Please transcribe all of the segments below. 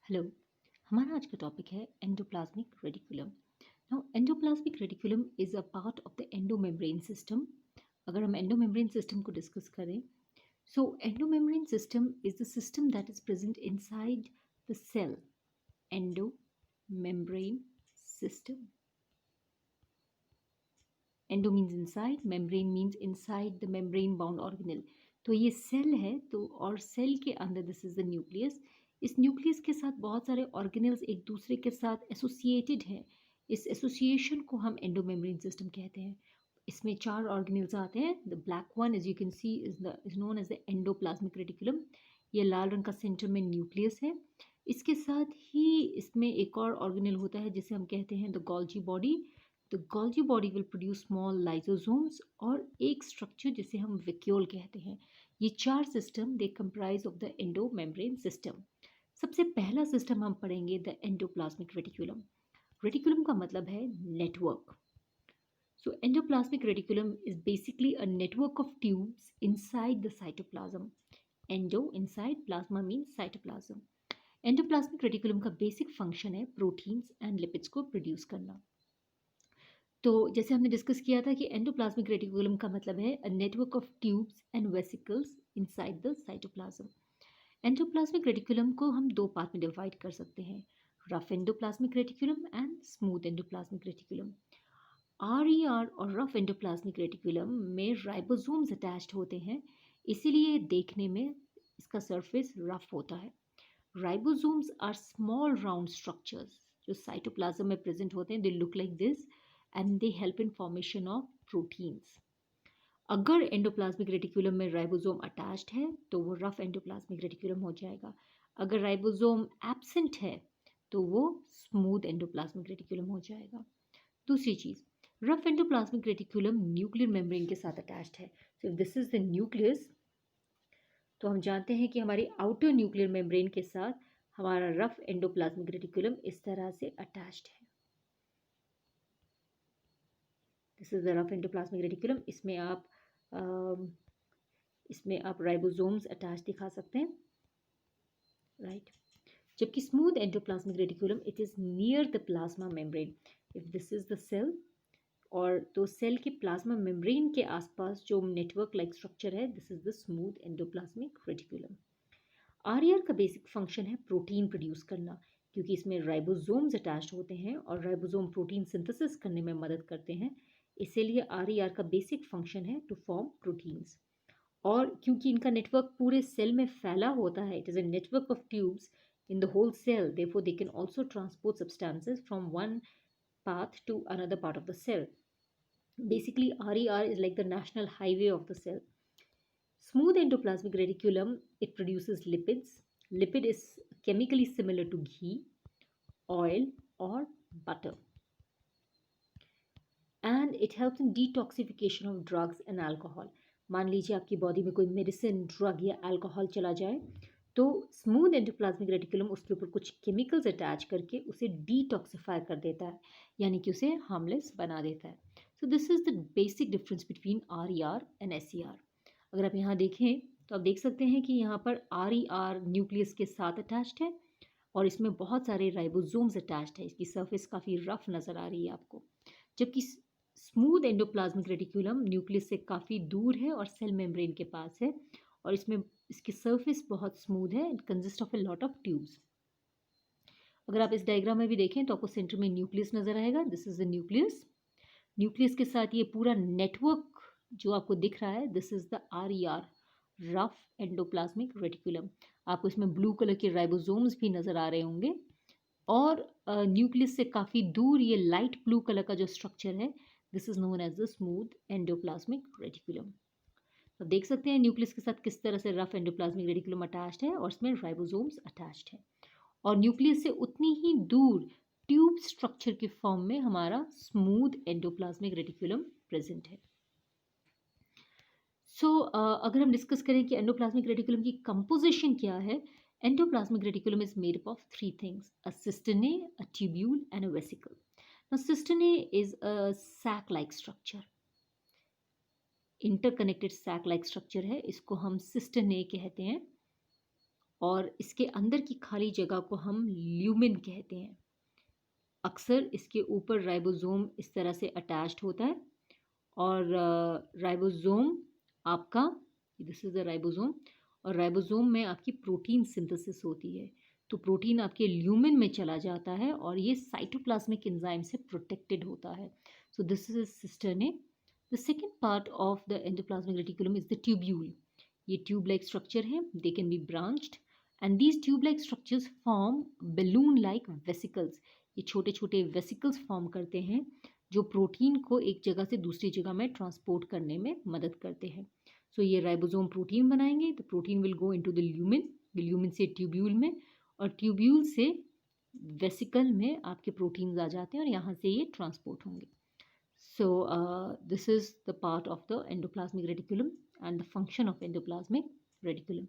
Hello. हमारा आज का टॉपिक है endoplasmic reticulum. Now endoplasmic reticulum is a part of the endomembrane system. अगर हम एंडोमेम्ब्रेन सिस्टम को डिस्कस करें, so endomembrane system is the system that is present inside the cell. Endomembrane system. Endo means inside, membrane means inside the membrane bound organelle. तो ये cell है, तो और cell के अंदर दिस इज द न्यूक्लियस। इस nucleus के साथ बहुत सारे ऑर्गेनल्स एक दूसरे के साथ एसोसिएटेड हैं। इस एसोसिएशन को हम एंडोमेम्ब्रेन सिस्टम कहते हैं। इसमें चार ऑर्गेनल्स आते हैं। The black one is you can see is known as the endoplasmic reticulum. ये लाल रंग का सेंटर में न्यूक्लियस है। इसके साथ ही इसमें एक और ऑर्गेनल होता है जिसे हम कहते हैं the Golgi body. The Golgi body will produce small lysosomes और एक स्ट्रक्चर जिसे हम वैक्यूल कहते हैं। ये चार system they comprise of the endomembrane system. सबसे पहला सिस्टम हम पढ़ेंगे द एंडोप्लाज्मिक रेटिकुलम। रेटिकुलम का मतलब है network. So endoplasmic reticulum is basically a network of tubes inside the cytoplasm. Endo inside, plasma means cytoplasm. Endoplasmic reticulum का basic function है proteins and lipids को produce करना। तो जैसे हमने डिस्कस किया था कि एंडोप्लाज्मिक रेटिकुलम का मतलब है अ network of tubes and vesicles inside the cytoplasm. Endoplasmic reticulum को हम दो पार्ट में डिवाइड कर सकते हैं, rough endoplasmic reticulum and smooth endoplasmic reticulum. RER और रफ एंडोप्लाज्मिक रेटिकुलम में राइबोसोम्स अटैच्ड होते हैं, इसीलिए देखने में इसका सरफेस रफ होता है। Ribosomes are small round structures जो साइटोप्लाज्म में प्रेजेंट होते हैं। They look like this and they help in formation of proteins. अगर एंडोप्लाज्मिक रेटिकुलम में राइबोसोम अटैच्ड है तो वो रफ एंडोप्लाज्मिक रेटिकुलम हो जाएगा। अगर राइबोसोम एब्सेंट है तो वो स्मूथ एंडोप्लाज्मिक रेटिकुलम हो जाएगा। दूसरी चीज़, rough endoplasmic reticulum nuclear membrane के साथ अटैच्ड है। So this is the nucleus. तो हम जानते हैं कि हमारी आउटर न्यूक्लियर मेम्ब्रेन के साथ हमारा रफ एंडोप्लाज्मिक रेटिकुलम इस तरह से अटैच्ड है। This is the rough endoplasmic reticulum. इसमें आप राइबोसोम्स अटैच दिखा सकते हैं, राइट। जबकि smooth endoplasmic reticulum it is near the plasma membrane. If this is the cell, और तो सेल के प्लाज्मा मेम्ब्रेन के आसपास जो नेटवर्क लाइक स्ट्रक्चर है, this is the smooth endoplasmic reticulum. RER का बेसिक फंक्शन है प्रोटीन प्रोड्यूस करना, क्योंकि इसमें राइबोसोम्स अटैच्ड होते हैं और राइबोसोम प्रोटीन सिंथेसिस करने में मदद करते हैं। इसीलिए आरईआर का बेसिक फंक्शन है टू फॉर्म प्रोटीन्स। और क्योंकि इनका नेटवर्क पूरे सेल में फैला होता है, it is a network of tubes in the whole cell, therefore they can also transport substances from one path to another part of the cell. Basically, RER is like the national highway of the cell. Smooth endoplasmic reticulum, it produces lipids. Lipid is chemically similar to ghee, oil, or butter. And it helps in detoxification of drugs and alcohol. मान लीजिए आपकी body में कोई medicine, drug या alcohol चला जाए, तो smooth endoplasmic reticulum उसके ऊपर कुछ केमिकल्स अटैच करके उसे डिटॉक्सिफाई कर देता है, यानी कि उसे हार्मलेस बना देता है। So this is the basic difference between RER and SER. अगर आप यहाँ देखें तो आप देख सकते हैं कि यहाँ पर आरईआर न्यूक्लियस के साथ अटैच्ड है और इसमें बहुत सारे राइबोसोम्स अटैच्ड है। इसकी सरफेस काफ़ी रफ नज़र आ रही है आपको। जबकि स्मूथ एंडोप्लाज्मिक रेटिकुलम न्यूक्लियस से काफ़ी दूर है और सेल मेम्ब्रेन के पास है, और इसमें इसकी सरफेस बहुत स्मूथ है। It consist of a lot of tubes. अगर आप इस डायग्राम में भी देखें तो आपको सेंटर में न्यूक्लियस नजर आएगा। This is the nucleus. Nucleus के साथ ये पूरा नेटवर्क जो आपको दिख रहा है, this is the RER, rough endoplasmic reticulum. आपको इसमें ब्लू कलर के राइबोसोम्स भी नजर आ रहे होंगे, और न्यूक्लियस से काफ़ी दूर ये लाइट ब्लू कलर का जो स्ट्रक्चर है, this is known as the smooth endoplasmic reticulum. तो देख सकते हैं न्यूक्लियस के साथ किस तरह से रफ एंडोप्लाज्मिक रेटिकुलम अटैच्ड है और इसमें राइबोसोम्स अटैच्ड है, और न्यूक्लियस से उतनी ही दूर ट्यूब स्ट्रक्चर के फॉर्म में हमारा स्मूथ एंडोप्लाज्मिक रेटिकुलम प्रेजेंट है। सो अगर हम डिस्कस करें कि एंडोप्लाज्मिक रेटिकुलम की कंपोजिशन क्या है, endoplasmic reticulum is made up of three things, a cisternae, a tubule and a vesicle. Now cisternae is a sac like structure, interconnected sac like structure है, इसको हम सिस्टने कहते हैं। और इसके अंदर की खाली जगह को हम ल्यूमेन कहते हैं। अक्सर इसके ऊपर राइबोसोम इस तरह से अटैच्ड होता है और राइबोसोम आपका, दिस इज द राइबोसोम, और राइबोसोम में आपकी प्रोटीन सिंथेसिस होती है। तो प्रोटीन आपके ल्यूमेन में चला जाता है और ये साइटोप्लाज्मिक एंजाइम से प्रोटेक्टेड होता है। So this is cisternae. The second part of the endoplasmic reticulum is the tubule. ये ट्यूब लाइक स्ट्रक्चर है, they can be branched and these tube like structures form balloon like vesicles. ये छोटे छोटे vesicles form करते हैं जो protein को एक जगह से दूसरी जगह में ट्रांसपोर्ट करने में मदद करते हैं। सो ये राइबोसोम प्रोटीन बनाएंगे, the protein will go into the lumen, lumen से ट्यूब्यूल में, और ट्यूब्यूल से वेसिकल में आपके प्रोटीन्स आ जाते हैं और यहाँ से ये ट्रांसपोर्ट होंगे। सो this is the part of the endoplasmic reticulum and the function of endoplasmic reticulum.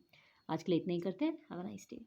आज के लिए इतना ही करते हैं। Have a nice day.